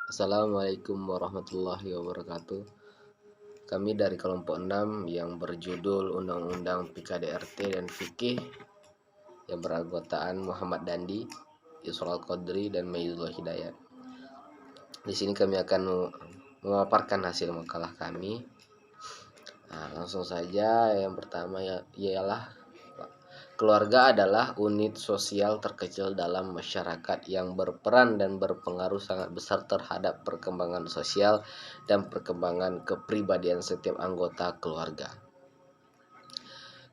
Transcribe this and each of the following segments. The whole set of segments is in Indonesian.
Assalamualaikum warahmatullahi wabarakatuh. Kami dari kelompok 6 yang berjudul Undang-Undang PKDRT dan Fikih yang beranggotaan Muhammad Dandi, Yusrul Qadri, dan Maizul Hidayat. Di sini kami akan memaparkan hasil makalah kami. Langsung saja, yang pertama ialah keluarga adalah unit sosial terkecil dalam masyarakat yang berperan dan berpengaruh sangat besar terhadap perkembangan sosial dan perkembangan kepribadian setiap anggota keluarga.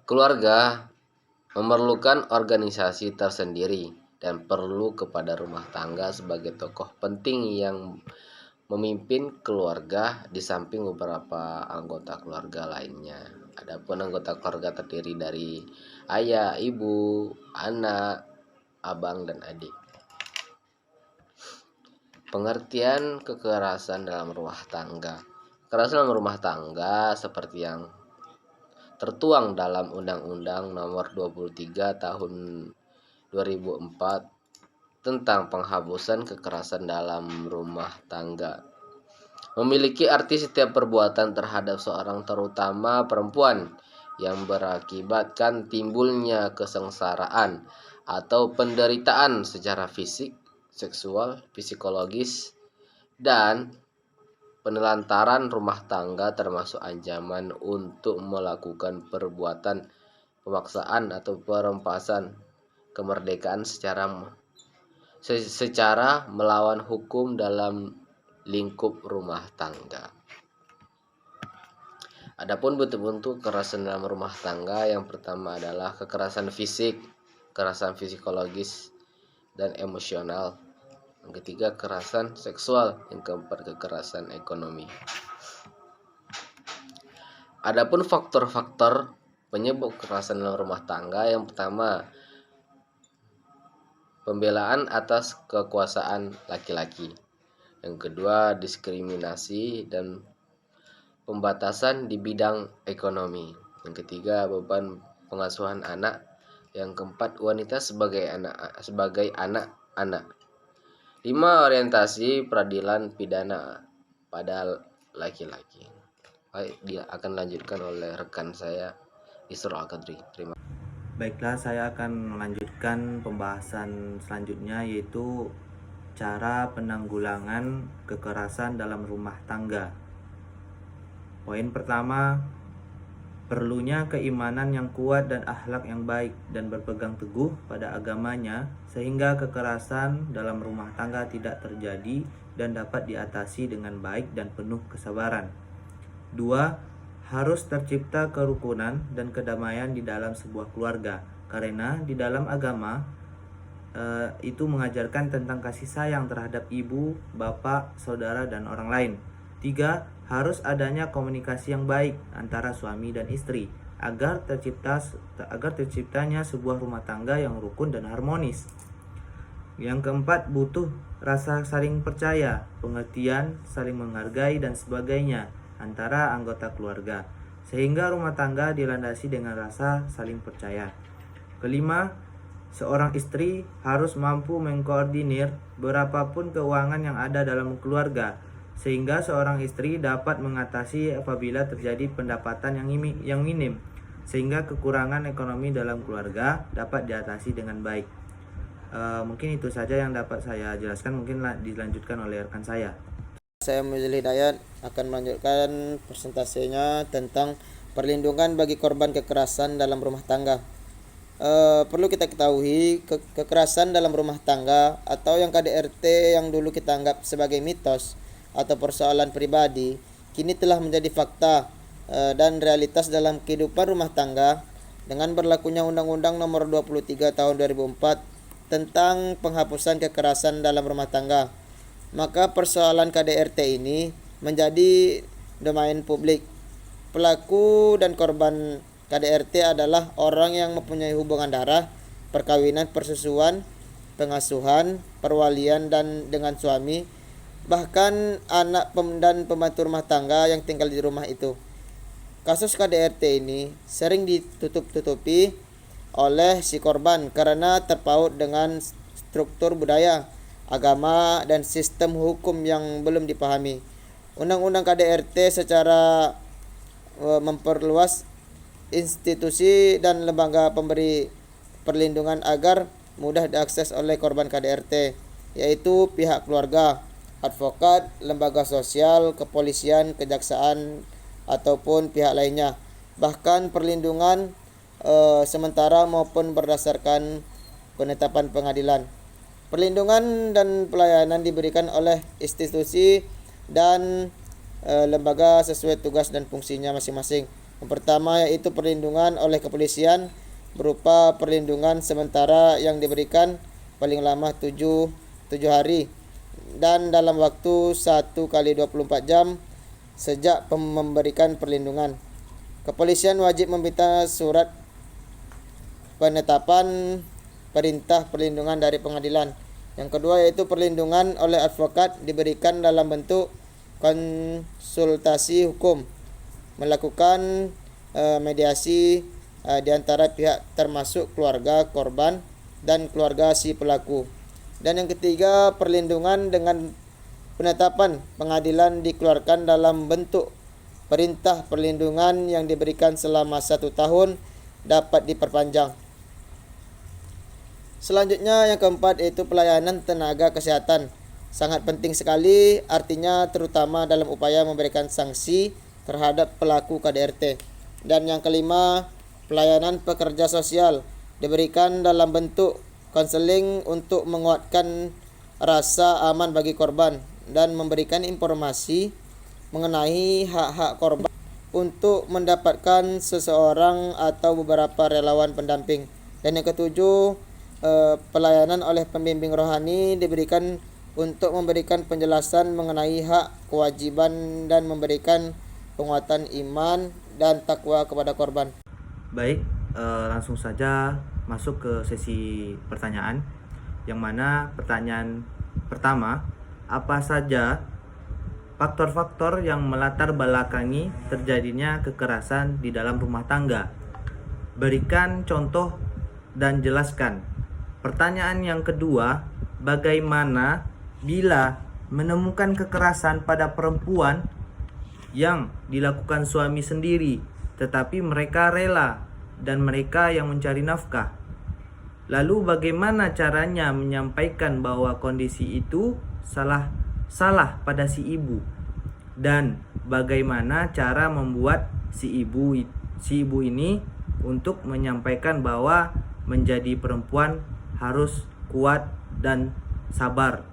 Keluarga memerlukan organisasi tersendiri dan perlu kepada rumah tangga sebagai tokoh penting yang memimpin keluarga di samping beberapa anggota keluarga lainnya. Adapun anggota keluarga terdiri dari ayah, ibu, anak, abang, dan adik. Pengertian kekerasan dalam rumah tangga. Kekerasan dalam rumah tangga seperti yang tertuang dalam Undang-Undang Nomor 23 Tahun 2004 tentang penghapusan kekerasan dalam rumah tangga memiliki arti setiap perbuatan terhadap seorang, terutama perempuan, yang berakibatkan timbulnya kesengsaraan atau penderitaan secara fisik, seksual, psikologis, dan penelantaran rumah tangga, termasuk ancaman untuk melakukan perbuatan pemaksaan atau perampasan kemerdekaan secara melawan hukum dalam lingkup rumah tangga. Adapun bentuk-bentuk kekerasan dalam rumah tangga, yang pertama adalah kekerasan fisik, kekerasan psikologis dan emosional. Yang ketiga, kekerasan seksual. Yang keempat, kekerasan ekonomi. Adapun faktor-faktor penyebab kekerasan dalam rumah tangga, yang pertama, pembelaan atas kekuasaan laki-laki. Yang kedua, diskriminasi dan pembatasan di bidang ekonomi. Yang ketiga, beban pengasuhan anak. Yang keempat, wanita sebagai anak-anak. 5, orientasi peradilan pidana pada laki-laki. Baik, dia akan lanjutkan oleh rekan saya, Yusrul Qadri. Terima kasih. Baiklah, saya akan melanjutkan pembahasan selanjutnya, yaitu cara penanggulangan kekerasan dalam rumah tangga. Poin pertama, perlunya keimanan yang kuat dan akhlak yang baik dan berpegang teguh pada agamanya sehingga kekerasan dalam rumah tangga tidak terjadi dan dapat diatasi dengan baik dan penuh kesabaran. 2. Harus tercipta kerukunan dan kedamaian di dalam sebuah keluarga, karena di dalam agama itu mengajarkan tentang kasih sayang terhadap ibu, bapak, saudara, dan orang lain. 3. Harus adanya komunikasi yang baik antara suami dan istri agar terciptanya sebuah rumah tangga yang rukun dan harmonis. Yang keempat, butuh rasa saling percaya, pengertian, saling menghargai, dan sebagainya antara anggota keluarga, sehingga rumah tangga dilandasi dengan rasa saling percaya. Kelima, seorang istri harus mampu mengkoordinir berapapun keuangan yang ada dalam keluarga, sehingga seorang istri dapat mengatasi apabila terjadi pendapatan yang minim, sehingga kekurangan ekonomi dalam keluarga dapat diatasi dengan baik. Mungkin itu saja yang dapat saya jelaskan, mungkin dilanjutkan oleh rekan saya. Saya Maizul Hidayat akan melanjutkan presentasinya tentang perlindungan bagi korban kekerasan dalam rumah tangga. Perlu kita ketahui, kekerasan dalam rumah tangga atau yang KDRT yang dulu kita anggap sebagai mitos atau persoalan pribadi, kini telah menjadi fakta dan realitas dalam kehidupan rumah tangga dengan berlakunya Undang-Undang Nomor 23 Tahun 2004 tentang penghapusan kekerasan dalam rumah tangga. Maka persoalan KDRT ini menjadi domain publik. Pelaku dan korban KDRT adalah orang yang mempunyai hubungan darah, perkawinan, persusuan, pengasuhan, perwalian dan dengan suami, bahkan anak dan pembantu rumah tangga yang tinggal di rumah itu. Kasus KDRT ini sering ditutup-tutupi oleh si korban karena terpaut dengan struktur budaya agama, dan sistem hukum yang belum dipahami. Undang-undang KDRT secara memperluas institusi dan lembaga pemberi perlindungan agar mudah diakses oleh korban KDRT, yaitu pihak keluarga, advokat, lembaga sosial, kepolisian, kejaksaan, ataupun pihak lainnya. Bahkan perlindungan sementara maupun berdasarkan penetapan pengadilan. Perlindungan dan pelayanan diberikan oleh institusi dan lembaga sesuai tugas dan fungsinya masing-masing. Yang pertama yaitu perlindungan oleh kepolisian berupa perlindungan sementara yang diberikan paling lama 7 hari dan dalam waktu 1 kali 24 jam sejak memberikan perlindungan. Kepolisian wajib meminta surat penetapan perintah perlindungan dari pengadilan. Yang kedua yaitu perlindungan oleh advokat diberikan dalam bentuk konsultasi hukum, melakukan mediasi di antara pihak termasuk keluarga korban dan keluarga si pelaku. Dan yang ketiga, perlindungan dengan penetapan pengadilan dikeluarkan dalam bentuk perintah perlindungan yang diberikan selama 1 tahun dapat diperpanjang. Selanjutnya yang keempat yaitu pelayanan tenaga kesehatan. Sangat penting sekali, artinya terutama dalam upaya memberikan sanksi terhadap pelaku KDRT. Dan yang kelima, pelayanan pekerja sosial diberikan dalam bentuk konseling untuk menguatkan rasa aman bagi korban dan memberikan informasi mengenai hak-hak korban untuk mendapatkan seseorang atau beberapa relawan pendamping. Dan yang ketujuh, pelayanan oleh pembimbing rohani diberikan untuk memberikan penjelasan mengenai hak, kewajiban, dan memberikan penguatan iman dan takwa kepada korban. Baik, langsung saja masuk ke sesi pertanyaan, yang mana pertanyaan pertama, apa saja faktor-faktor yang melatar belakangi terjadinya kekerasan di dalam rumah tangga? Berikan contoh dan jelaskan. Pertanyaan yang kedua, bagaimana bila menemukan kekerasan pada perempuan yang dilakukan suami sendiri, tetapi mereka rela dan mereka yang mencari nafkah? Lalu bagaimana caranya menyampaikan bahwa kondisi itu salah pada si ibu? Dan bagaimana cara membuat si ibu ini untuk menyampaikan bahwa menjadi perempuan harus kuat dan sabar?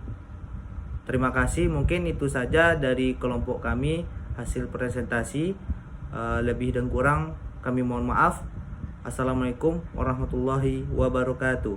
Terima kasih, mungkin itu saja dari kelompok kami hasil presentasi. Lebih dan kurang kami mohon maaf. Assalamualaikum warahmatullahi wabarakatuh.